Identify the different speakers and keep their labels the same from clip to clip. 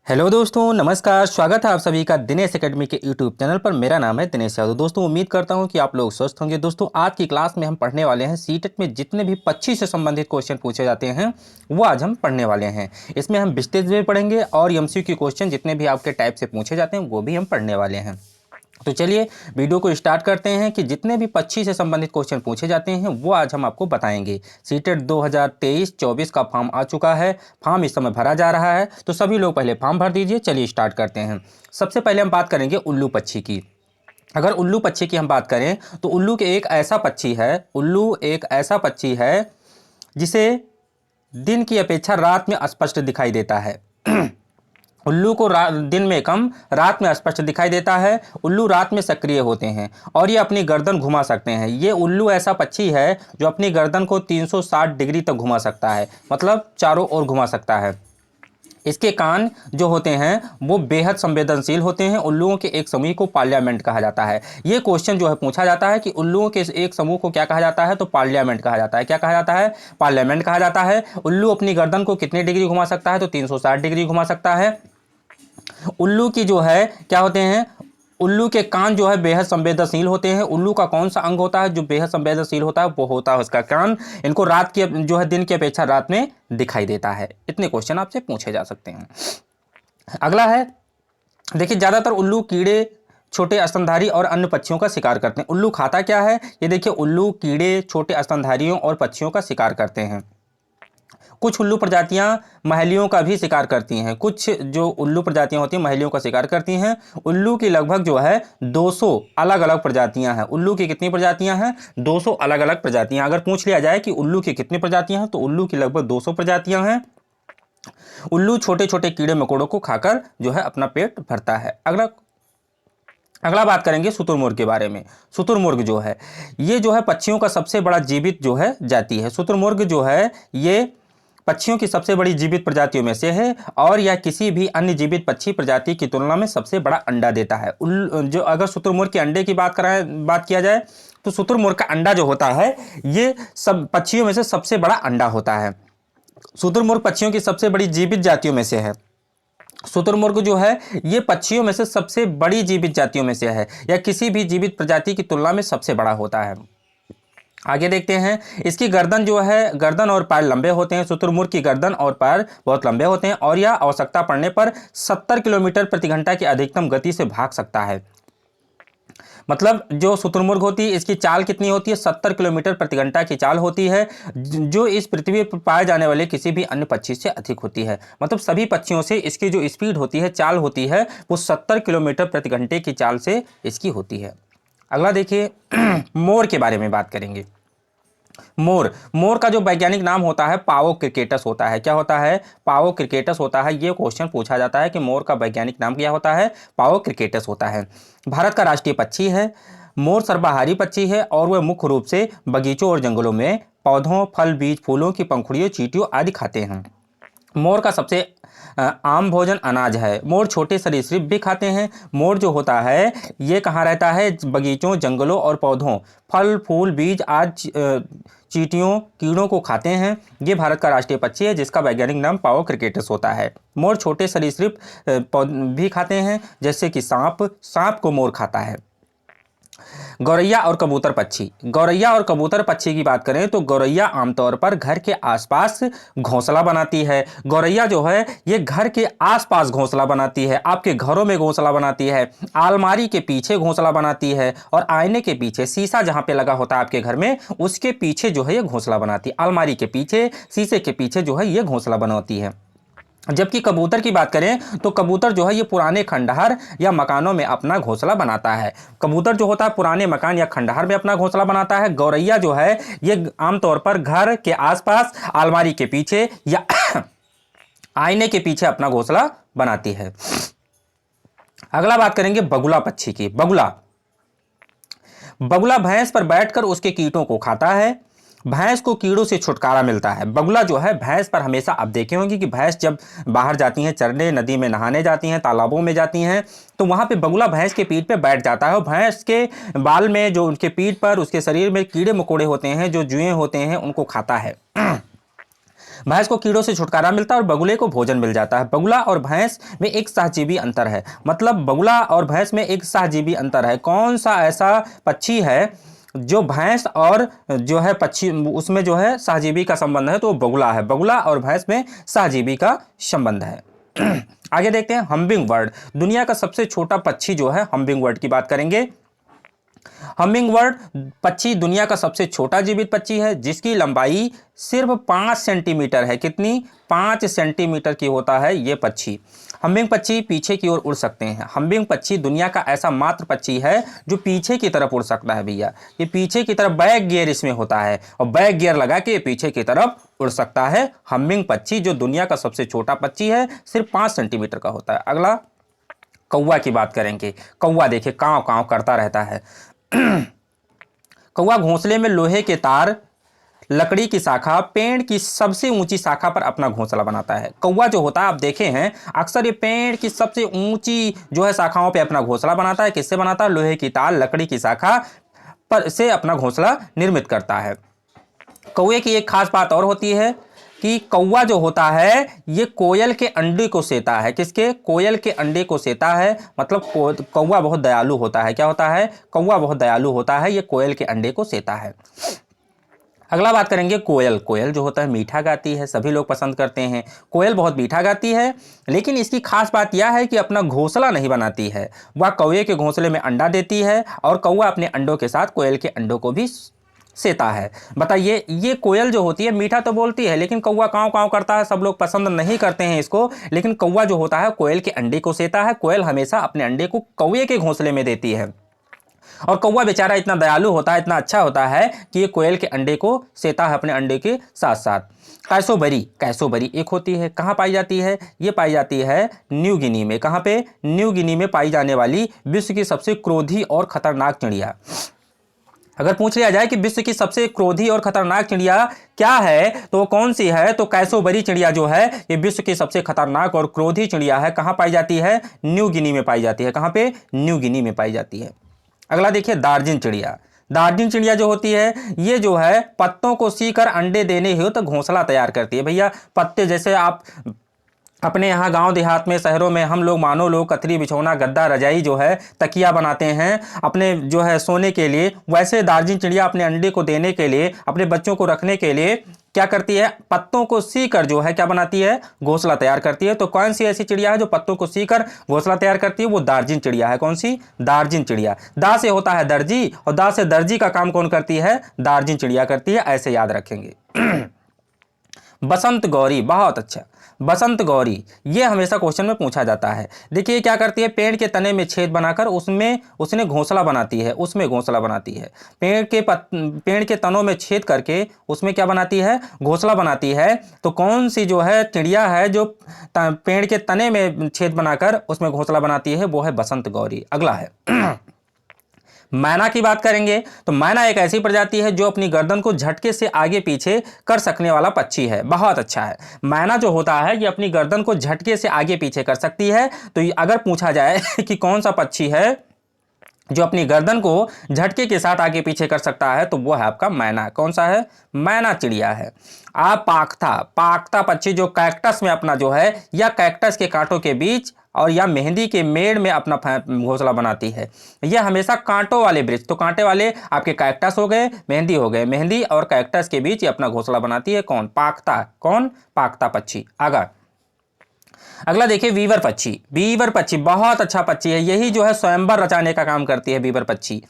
Speaker 1: Hello दोस्तों, नमस्कार। स्वागत है आप सभी का दिनेश एकेडमी के यूट्यूब चैनल पर। मेरा नाम है दिनेश यादव। दोस्तों, उम्मीद करता हूं कि आप लोग स्वस्थ होंगे। दोस्तों, आज की क्लास में हम पढ़ने वाले हैं सीटेट में जितने भी 25 से संबंधित क्वेश्चन पूछे जाते हैं वो आज हम पढ़ने वाले हैं। इसमें हम विस्टेज भी पढ़ेंगे और एमसीक्यू क्वेश्चन जितने भी आपके टाइप से पूछे जाते हैं वो भी हम पढ़ने वाले हैं। तो चलिए वीडियो को स्टार्ट करते हैं कि जितने भी 25 से संबंधित क्वेश्चन पूछे जाते हैं वो आज हम आपको बताएंगे। सीटेट 2023-24 का फॉर्म आ चुका है। फॉर्म इस समय भरा जा रहा है, तो सभी लोग पहले फॉर्म भर दीजिए। चलिए स्टार्ट करते हैं। सबसे पहले हम बात करेंगे उल्लू पक्षी की। अगर उल्लू पक्षी की हम बात करें तो उल्लू एक ऐसा पक्षी है जिसे दिन की अपेक्षा रात में स्पष्ट दिखाई देता है। उल्लू को दिन में कम, रात में स्पष्ट दिखाई देता है। उल्लू रात में सक्रिय होते हैं और ये अपनी गर्दन घुमा सकते हैं। ये उल्लू ऐसा पक्षी है जो अपनी गर्दन को 360 डिग्री तक घुमा सकता है, मतलब चारों ओर घुमा सकता है। इसके कान जो होते हैं वो बेहद संवेदनशील होते हैं। उल्लुओं के एक समूह को पार्लियामेंट कहा जाता है। ये क्वेश्चन जो है पूछा जाता है कि उल्लुओं के एक समूह को क्या कहा जाता है, तो पार्लियामेंट कहा जाता है। क्या कहा जाता है? पार्लियामेंट कहा जाता है। उल्लू अपनी गर्दन को कितने डिग्री घुमा सकता है, तो 360 डिग्री घुमा सकता है। उल्लू की जो है क्या होते हैं, उल्लू के कान जो है बेहद संवेदनशील होते हैं। उल्लू का कौन सा अंग होता है जो बेहद संवेदनशील होता है? वो होता है उसका कान। इनको रात की जो है दिन की अपेक्षा रात में दिखाई देता है। इतने क्वेश्चन आपसे पूछे जा सकते हैं। अगला है, देखिए ज़्यादातर उल्लू कीड़े, छोटे स्तनधारी और अन्य पक्षियों का शिकार करते हैं। उल्लू खाता क्या है? ये देखिए, उल्लू कीड़े, छोटे स्तनधारियों और पक्षियों का शिकार करते हैं। कुछ उल्लू प्रजातियां महेलियों का भी शिकार करती हैं। कुछ जो उल्लू प्रजातियां होती हैं महेलियों का शिकार करती हैं। उल्लू की लगभग जो है 200 अलग अलग प्रजातियां हैं। उल्लू की कितनी प्रजातियां हैं? 200 अलग अलग प्रजातियां। अगर पूछ लिया जाए कि उल्लू की कितनी प्रजातियां हैं, तो उल्लू की लगभग 200 प्रजातियां हैं। उल्लू छोटे छोटे कीड़े मकोड़ों को खाकर जो है अपना पेट भरता है। अगला बात करेंगे शुतुरमुर्ग के बारे में। शुतुरमुर्ग जो है ये जो है पक्षियों का सबसे बड़ा जीवित जो है जाति है। शुतुरमुर्ग जो है ये पक्षियों की सबसे बड़ी जीवित प्रजातियों में से है और यह किसी भी अन्य जीवित पक्षी प्रजाति की तुलना में सबसे बड़ा अंडा देता है। जो अगर शुतुरमुर्ग के अंडे की बात किया जाए तो शुतुरमुर्ग का अंडा जो होता है ये सब पक्षियों में से सबसे बड़ा अंडा होता है। शुतुरमुर्ग पक्षियों की सबसे बड़ी जीवित जातियों में से है। शुतुरमुर्ग जो है ये पक्षियों में से सबसे बड़ी जीवित जातियों में से है। यह किसी भी जीवित प्रजाति की तुलना में सबसे बड़ा होता है। आगे देखते हैं, इसकी गर्दन जो है, गर्दन और पैर लंबे होते हैं। शुतुरमुर्ग की गर्दन और पैर बहुत लंबे होते हैं और यह आवश्यकता पड़ने पर 70 किलोमीटर प्रति घंटा की अधिकतम गति से भाग सकता है। मतलब जो शुतुरमुर्ग होती है इसकी चाल कितनी होती है? 70 किलोमीटर प्रति घंटा की चाल होती है, जो इस पृथ्वी पर पाए जाने वाले किसी भी अन्य पक्षी से अधिक होती है। मतलब सभी पक्षियों से इसकी जो स्पीड होती है, चाल होती है, वो 70 किलोमीटर प्रति घंटे की चाल से इसकी होती है। अगला देखिए, मोर के बारे में बात करेंगे। मोर का जो वैज्ञानिक नाम होता है पावो क्रिकेटस होता है। क्या होता है? पावो क्रिकेटस होता है। ये क्वेश्चन पूछा जाता है कि मोर का वैज्ञानिक नाम क्या होता है? पावो क्रिकेटस होता है। भारत का राष्ट्रीय पक्षी है। मोर सर्वाहारी पक्षी है और वह मुख्य रूप से बगीचों और जंगलों में पौधों, फल, बीज, फूलों की पंखुड़ियों, चींटियों आदि खाते हैं। मोर का सबसे आम भोजन अनाज है। मोर छोटे सरीसृप भी खाते हैं। मोर जो होता है ये कहाँ रहता है? बगीचों, जंगलों और पौधों, फल, फूल, बीज आदि चींटियों, कीड़ों को खाते हैं। ये भारत का राष्ट्रीय पक्षी है जिसका वैज्ञानिक नाम पावो क्रिकेटस होता है। मोर छोटे सरीसृप भी खाते हैं, जैसे कि सांप को मोर खाता है। गौरैया और कबूतर पक्षी। गौरैया और कबूतर पक्षी की बात करें तो गौरैया आमतौर पर घर के आसपास घोंसला बनाती है। गौरैया जो है ये घर के आसपास घोंसला बनाती है, आपके घरों में घोंसला बनाती है, अलमारी के पीछे घोंसला बनाती है और आईने के पीछे, शीशा जहां पे लगा होता है आपके घर में उसके पीछे जो है ये घोंसला बनाती है। अलमारी के पीछे, शीशे के पीछे जो है ये घोंसला बनाती है। जबकि कबूतर की बात करें तो कबूतर जो है ये पुराने खंडहर या मकानों में अपना घोंसला बनाता है। कबूतर जो होता है पुराने मकान या खंडहर में अपना घोंसला बनाता है। गौरैया जो है ये आमतौर पर घर के आसपास, अलमारी के पीछे या आईने के पीछे अपना घोंसला बनाती है। अगला बात करेंगे बगुला पक्षी की। बगुला भैंस पर बैठकर उसके कीटों को खाता है। भैंस को कीड़ों से छुटकारा मिलता है। बगुला जो है भैंस पर हमेशा, आप देखे होंगे कि भैंस जब बाहर जाती हैं चरने, नदी में नहाने जाती हैं, तालाबों में जाती हैं, तो वहां पे बगुला भैंस के पीठ पे बैठ जाता है और भैंस के बाल में, जो उनके पीठ पर, उसके शरीर में कीड़े मकोड़े होते हैं, जो जुएं होते हैं, उनको खाता है। भैंस को कीड़ों से छुटकारा मिलता है और बगुले को भोजन मिल जाता है। बगुला और भैंस में एक सहजीवी अंतर है, मतलब बगुला और भैंस में एक सहजीवी अंतर है। कौन सा ऐसा पक्षी है जो भैंस और जो है पक्षी उसमें जो है सहजीवी का संबंध है, तो बगुला है। बगुला और भैंस में सहजीवी का संबंध है। आगे देखते हैं हम्बिंग बर्ड। दुनिया का सबसे छोटा पक्षी जो है हम्बिंग बर्ड की बात करेंगे। हमिंग बर्ड पक्षी दुनिया का सबसे छोटा जीवित पक्षी है, जिसकी लंबाई सिर्फ 5 सेंटीमीटर है। कितनी? 5 सेंटीमीटर की होता है ये पक्षी। हमिंग पक्षी पीछे की ओर उड़ सकते हैं। हमिंग पक्षी दुनिया का ऐसा मात्र पक्षी है जो पीछे की तरफ उड़ सकता है। भैया ये पीछे की तरफ बैक गियर इसमें होता है और बैक गियर लगा के पीछे की तरफ उड़ सकता है हमिंग पक्षी, जो दुनिया का सबसे छोटा पक्षी है, सिर्फ 5 सेंटीमीटर का होता है। अगला कौवा की बात करेंगे। कौवा देखिए कांव कांव करता रहता है। कौवा घोंसले में लोहे के तार, लकड़ी की शाखा, पेड़ की सबसे ऊंची शाखा पर अपना घोंसला बनाता है। कौवा जो होता है आप देखे हैं अक्सर ये पेड़ की सबसे ऊंची जो है शाखाओं पे अपना घोंसला बनाता है। किससे बनाता है? लोहे की तार, लकड़ी की शाखा पर से अपना घोंसला निर्मित करता है। कौवे की एक खास बात और होती है कि कौवा जो होता है ये कोयल के अंडे को सेता है। किसके? कोयल के अंडे को सेता है। मतलब कौवा बहुत दयालु होता है। क्या होता है? कौवा बहुत दयालु होता है, ये कोयल के अंडे को सेता है। अगला बात करेंगे कोयल। कोयल जो होता है मीठा गाती है, सभी लोग पसंद करते हैं। कोयल बहुत मीठा गाती है, लेकिन इसकी खास बात यह है कि अपना घोंसला नहीं बनाती है। वह कौवे के घोंसले में अंडा देती है और कौवा अपने अंडों के साथ कोयल के अंडों को भी सेता है। बताइए ये कोयल जो होती है मीठा तो बोलती है, लेकिन कौवा काँव काँव करता है, सब लोग पसंद नहीं करते हैं इसको। लेकिन कौवा जो होता है कोयल के अंडे को सेता है। कोयल हमेशा अपने अंडे को कौवे के घोंसले में देती है और कौवा बेचारा इतना दयालु होता है, इतना अच्छा होता है कि ये कोयल के अंडे को सेता है अपने अंडे के साथ साथ। कैसोबरी। कैसोबरी एक होती है, कहाँ पाई जाती है? ये पाई जाती है न्यू गिनी में। कहाँ पे? न्यू गिनी में पाई जाने वाली विश्व की सबसे क्रोधी और खतरनाक चिड़िया। अगर पूछ लिया जाए कि विश्व की सबसे क्रोधी और खतरनाक चिड़िया क्या है तो कौन सी है, तो कैसोबरी चिड़िया जो है ये विश्व की सबसे खतरनाक और क्रोधी चिड़िया है। कहाँ पाई जाती है? न्यू गिनी में पाई जाती है। कहाँ पे? न्यू गिनी में पाई जाती है। अगला देखिए दार्जिन चिड़िया। दार्जिन चिड़िया जो होती है ये जो है पत्तों को सीकर अंडे देने हेतु घोंसला तैयार करती है। भैया पत्ते जैसे आप अपने यहाँ गांव देहात में, शहरों में हम लोग मानो लोग कतरी बिछौना गद्दा रजाई जो है तकिया बनाते हैं अपने जो है सोने के लिए, वैसे दार्जिन चिड़िया अपने अंडे को देने के लिए, अपने बच्चों को रखने के लिए क्या करती है? पत्तों को सीकर जो है क्या बनाती है? घोंसला तैयार करती है। तो कौन सी ऐसी चिड़िया है जो पत्तों को सीकर घोंसला तैयार करती है? वो दार्जिन चिड़िया है। कौन सी? दार्जिन चिड़िया। दा से होता है दर्जी और दा से दर्जी का काम कौन करती है? दार्जिन चिड़िया करती है, ऐसे याद रखेंगे। बसंत गौरी, बहुत अच्छा। बसंत गौरी ये हमेशा क्वेश्चन में पूछा जाता है। देखिए क्या करती है? पेड़ के तने में छेद बनाकर उसने घोंसला बनाती है, उसमें घोंसला बनाती है। पेड़ के तनों में छेद करके उसमें क्या बनाती है? घोंसला बनाती है। तो कौन सी जो है चिड़िया है जो पेड़ के तने में छेद बनाकर उसमें घोंसला बनाती है? वो है बसंत गौरी। अगला है मैना की बात करेंगे। तो मैना एक ऐसी प्रजाति है जो अपनी गर्दन को झटके से आगे पीछे कर सकने वाला पक्षी है। बहुत अच्छा है। मैना जो होता है ये अपनी गर्दन को झटके से आगे पीछे कर सकती है। तो अगर पूछा जाए कि कौन सा पक्षी है जो अपनी गर्दन को झटके के साथ आगे पीछे कर सकता है, तो वो है आपका मैना। कौन सा है? मैना चिड़िया है। पाख्ता पक्षी जो कैक्टस में अपना जो है या कैक्टस के कांटों के बीच और या मेहंदी के मेड़ में अपना घोंसला बनाती है। यह हमेशा कांटों वाले वृक्ष, तो कांटे वाले आपके कैक्टस हो गए, मेहंदी हो गए, मेहंदी और कैक्टस के बीच ये अपना घोंसला बनाती है। कौन? पाख्ता। कौन? पाख्ता पक्षी। अगला देखिए वीवर पक्षी। वीवर पक्षी बहुत अच्छा पक्षी है, यही जो है स्वयंवर रचाने का काम करती है वीवर पक्षी।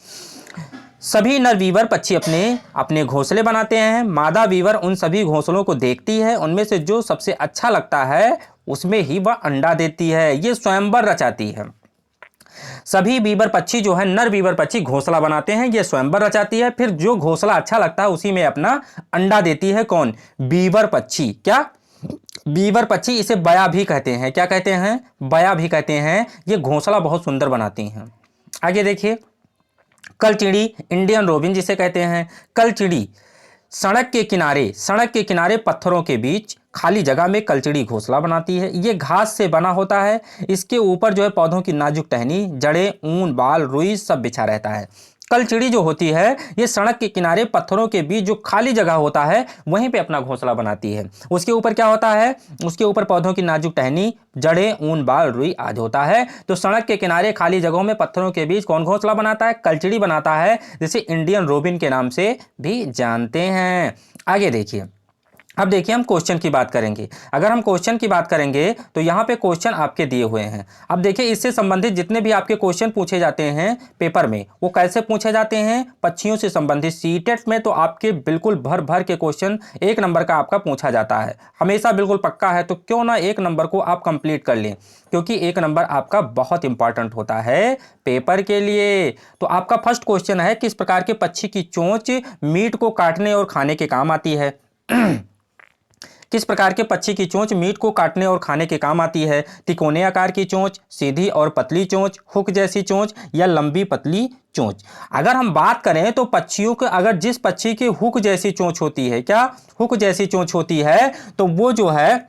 Speaker 1: सभी नर वीवर पक्षी अपने अपने घोंसले बनाते हैं। मादा वीवर उन सभी घोंसलों को देखती है, उनमें से जो सबसे अच्छा लगता है उसमें ही वह अंडा देती है। ये स्वयंवर रचाती है। सभी वीवर पक्षी जो है नर वीवर पक्षी घोंसला बनाते हैं, ये स्वयंवर रचाती है, फिर जो घोंसला अच्छा लगता है उसी में अपना अंडा देती है। कौन? वीवर पक्षी। क्या? वीवर पक्षी। इसे बया भी कहते हैं। क्या कहते हैं? बया भी कहते हैं। ये घोंसला बहुत सुंदर बनाती हैं। आगे देखिए कलचिड़ी, इंडियन रोबिन जिसे कहते हैं। कलचिड़ी सड़क के किनारे पत्थरों के बीच खाली जगह में कलचिड़ी घोंसला बनाती है। ये घास से बना होता है। इसके ऊपर जो है पौधों की नाजुक टहनी, जड़ें, ऊन, बाल, रुई सब बिछा रहता है। कलचिड़ी जो होती है ये सड़क के किनारे पत्थरों के बीच जो खाली जगह होता है वहीं पे अपना घोंसला बनाती है। उसके ऊपर क्या होता है, उसके ऊपर पौधों की नाजुक टहनी, जड़ें, ऊन, बाल, रुई आदि होता है। तो सड़क के किनारे खाली जगहों में पत्थरों के बीच कौन घोंसला बनाता है, कलचिड़ी बनाता है, जिसे इंडियन रोबिन के नाम से भी जानते हैं। आगे देखिए, अब देखिए हम क्वेश्चन की बात करेंगे। अगर हम क्वेश्चन की बात करेंगे तो यहाँ पे क्वेश्चन आपके दिए हुए हैं। अब देखिए इससे संबंधित जितने भी आपके क्वेश्चन पूछे जाते हैं पेपर में वो कैसे पूछे जाते हैं, पक्षियों से संबंधित। सीटेट में तो आपके बिल्कुल भर भर के क्वेश्चन 1 नंबर का आपका पूछा जाता है, हमेशा बिल्कुल पक्का है। तो क्यों ना 1 नंबर को आप कंप्लीट कर लें, क्योंकि 1 नंबर आपका बहुत इंपॉर्टेंट होता है पेपर के लिए। तो आपका फर्स्ट क्वेश्चन है, किस प्रकार के पक्षी की चोंच मीट को काटने और खाने के काम आती है। किस प्रकार के पक्षी की चोंच मीट को काटने और खाने के काम आती है। तिकोने आकार की चोंच, सीधी और पतली चोंच, हुक जैसी चोंच या लंबी पतली चोंच। अगर हम बात करें तो पक्षियों के, अगर जिस पक्षी की हुक जैसी चोंच होती है, क्या हुक जैसी चोंच होती है, तो वो जो है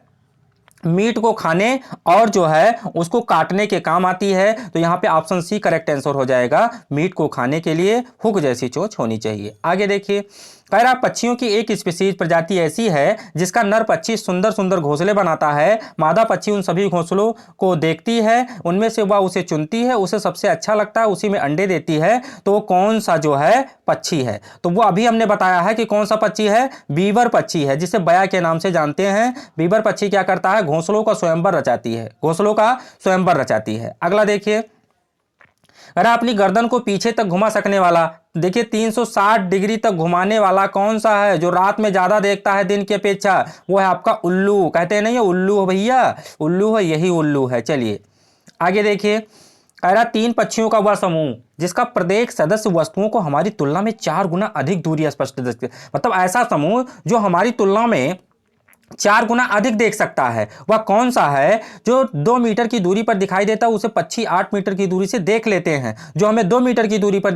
Speaker 1: मीट को खाने और जो है उसको काटने के काम आती है। तो यहाँ पे ऑप्शन सी करेक्ट आंसर हो जाएगा, मीट को खाने के लिए हुक जैसी चोंच होनी चाहिए। आगे देखिए, कह रहा पक्षियों की एक स्पीसीज प्रजाति ऐसी है जिसका नर पक्षी सुंदर सुंदर घोंसले बनाता है। मादा पक्षी उन सभी घोंसलों को देखती है, उनमें से वह उसे चुनती है, उसे सबसे अच्छा लगता है, उसी में अंडे देती है। तो वो कौन सा जो है पक्षी है, तो वो अभी हमने बताया है कि कौन सा पक्षी है, बीवर पक्षी है, जिसे बया के नाम से जानते हैं। बीवर पक्षी क्या करता है, घोंसलों का स्वयंवर रचाती है, घोंसलों का स्वयंवर रचाती है। अगला देखिए, अरे अपनी गर्दन को पीछे तक घुमा सकने वाला, देखिए 360 डिग्री तक घुमाने वाला कौन सा है, जो रात में ज्यादा देखता है दिन की अपेक्षा, वो है आपका उल्लू। कहते हैं नहीं ये उल्लू है भैया, उल्लू है, यही उल्लू है। चलिए आगे देखिए, कह रहा 3 पक्षियों का वह समूह जिसका प्रत्येक सदस्य वस्तुओं को हमारी तुलना में 4 गुना अधिक दूरी स्पष्ट देखते, मतलब ऐसा समूह जो हमारी तुलना में 4 गुना अधिक देख सकता है, वह कौन सा है। जो 2 मीटर की दूरी पर दिखाई देता है उसे पक्षी 8 मीटर की दूरी से देख लेते हैं। जो हमें 2 मीटर की दूरी पर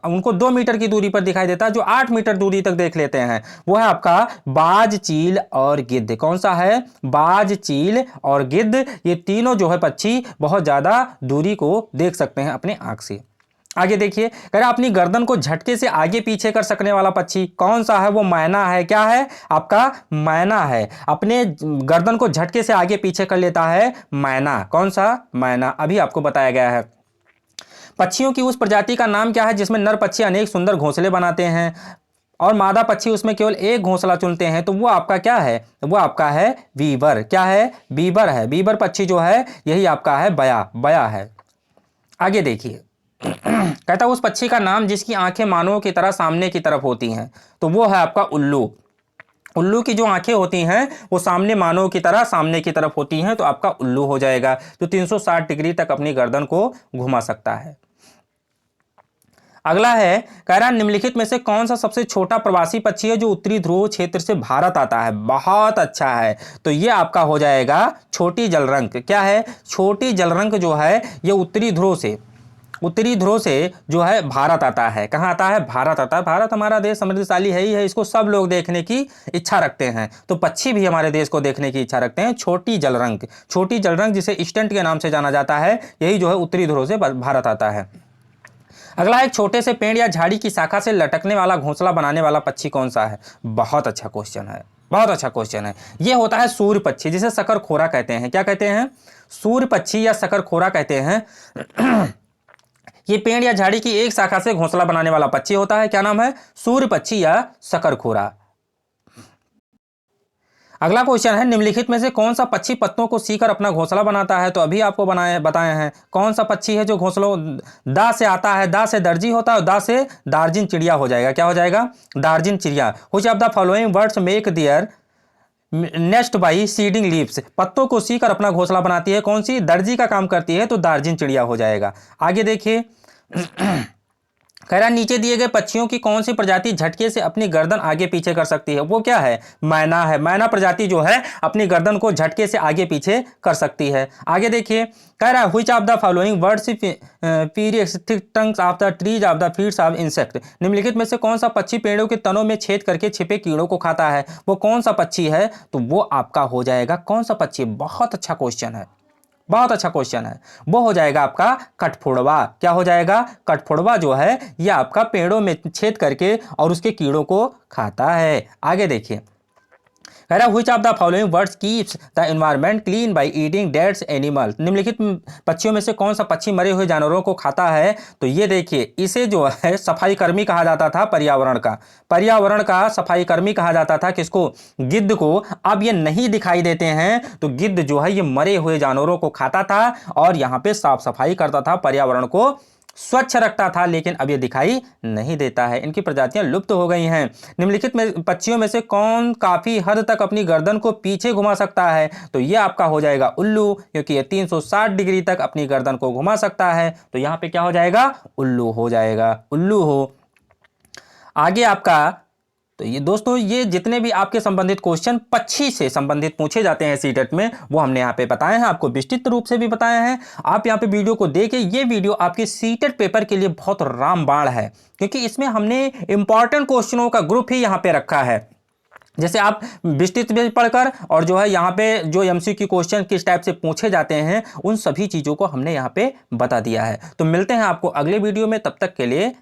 Speaker 1: उनको 2 मीटर की दूरी पर दिखाई देता है, जो 8 मीटर दूरी तक देख लेते हैं, वो है आपका बाज, चील और गिद्ध। कौन सा है, बाज, चील और गिद्ध। ये तीनों जो है पक्षी बहुत ज्यादा दूरी को देख सकते हैं अपने आंख से। आगे देखिए, कह रहा अपनी गर्दन को झटके से आगे पीछे कर सकने वाला पक्षी कौन सा है, वो मैना है। क्या है आपका, मैना है, अपने गर्दन को झटके से आगे पीछे कर लेता है मैना। कौन सा, मैना, अभी आपको बताया गया है। पक्षियों की उस प्रजाति का नाम क्या है जिसमें नर पक्षी अनेक सुंदर घोंसले बनाते हैं और मादा पक्षी उसमें केवल एक घोंसला चुनते हैं, तो वो आपका क्या है, वो आपका है बीबर। क्या है, बीबर है। बीबर पक्षी जो है यही आपका है बया, बया है। आगे देखिए, कहता उस पक्षी का नाम जिसकी आंखें मानव की तरह सामने की तरफ होती हैं, तो वो है आपका उल्लू। उल्लू की जो आंखें होती हैं वो सामने मानव की तरह सामने की तरफ होती हैं, तो आपका उल्लू हो जाएगा, जो 360 डिग्री तक अपनी गर्दन को घुमा सकता है। अगला है, कह रहा निम्नलिखित में से कौन सा सबसे छोटा प्रवासी पक्षी है जो उत्तरी ध्रुव क्षेत्र से भारत आता है। बहुत अच्छा है, तो ये आपका हो जाएगा छोटी जलरंक। क्या है, छोटी जलरंक जो है ये उत्तरी ध्रुव से जो है भारत आता है। कहाँ आता है, भारत आता है। भारत हमारा देश समृद्धशाली है ही है, इसको सब लोग देखने की इच्छा रखते हैं, तो पक्षी भी हमारे देश को देखने की इच्छा रखते हैं। छोटी जलरंक, छोटी जलरंक जिसे स्टंट के नाम से जाना जाता है, यही जो है उत्तरी ध्रुव से भारत आता है। अगला, एक छोटे से पेड़ या झाड़ी की शाखा से लटकने वाला घोंसला बनाने वाला पक्षी कौन सा है। बहुत अच्छा क्वेश्चन है, बहुत अच्छा क्वेश्चन है। यह होता है सूर्य पक्षी, जिसे शकरखोरा कहते हैं। क्या कहते हैं, सूर्य पक्षी या शकरखोरा कहते हैं। ये पेड़ या झाड़ी की एक शाखा से घोंसला बनाने वाला पक्षी होता है। क्या नाम है, सूर्य पक्षी या शकरखोरा। अगला क्वेश्चन है, निम्नलिखित में से कौन सा पक्षी पत्तों को सीकर अपना घोंसला बनाता है। तो अभी आपको बताए हैं कौन सा पक्षी है जो घोंसलों, दा से आता है, दा से दर्जी होता है, दा से दार्जिन चिड़िया हो जाएगा। क्या हो जाएगा, दार्जिन चिड़िया। Which of the following words make their nest by seeding leaves. पत्तों को सीकर अपना घोंसला बनाती है, कौन सी, दर्जी का काम करती है, तो दार्जिन चिड़िया हो जाएगा। आगे देखिए, कह रहा नीचे दिए गए पक्षियों की कौन सी प्रजाति झटके से अपनी गर्दन आगे पीछे कर सकती है। वो क्या है, मैना है। मैना प्रजाति जो है अपनी गर्दन को झटके से आगे पीछे कर सकती है। आगे देखिए, कह रहा है which of the following birds periods thick tongues of the trees of the feeds of insect. निम्नलिखित में से कौन सा पक्षी पेड़ों के तनों में छेद करके छिपे कीड़ों को खाता है। वो कौन सा पक्षी है, तो वो आपका हो जाएगा कौन सा पक्षी। बहुत अच्छा क्वेश्चन है, बहुत अच्छा क्वेश्चन है। वो हो जाएगा आपका कठफोड़वा। क्या हो जाएगा? कठफोड़वा जो है ये आपका पेड़ों में छेद करके और उसके कीड़ों को खाता है। आगे देखिए, कह रहा which of the following words keeps the environment clean by eating dead animal. निम्नलिखित पक्षियों में से कौन सा पक्षी मरे हुए जानवरों को खाता है? तो ये देखिए, इसे जो है सफाई कर्मी कहा जाता था, पर्यावरण का सफाई कर्मी कहा जाता था। किसको? गिद्ध को। अब ये नहीं दिखाई देते हैं, तो गिद्ध जो है ये मरे हुए जानवरों को खाता था और यहाँ पे साफ सफाई करता था, पर्यावरण को स्वच्छ रखता था, लेकिन अब ये दिखाई नहीं देता है। इनकी प्रजातियां लुप्त हो गई हैं। निम्नलिखित में पक्षियों में से कौन काफी हद तक अपनी गर्दन को पीछे घुमा सकता है? तो ये आपका हो जाएगा उल्लू, क्योंकि ये 360 डिग्री तक अपनी गर्दन को घुमा सकता है। तो यहां पे क्या हो जाएगा? उल्लू हो जाएगा, उल्लू हो। आगे आपका, तो ये दोस्तों ये जितने भी आपके संबंधित क्वेश्चन पक्षी से संबंधित पूछे जाते हैं सीटेट में, वो हमने यहाँ पे बताए हैं, आपको विस्तृत रूप से भी बताए हैं। आप यहाँ पे वीडियो को देखें, ये वीडियो आपके सीटेट पेपर के लिए बहुत रामबाण है, क्योंकि इसमें हमने इंपॉर्टेंट क्वेश्चनों का ग्रुप ही यहाँ पे रखा है। जैसे आप विस्तृत में पढ़कर और जो है यहाँ पे जो एमसीक्यू क्वेश्चन किस टाइप से पूछे जाते हैं, उन सभी चीज़ों को हमने यहाँ पे बता दिया है। तो मिलते हैं आपको अगले वीडियो में, तब तक के लिए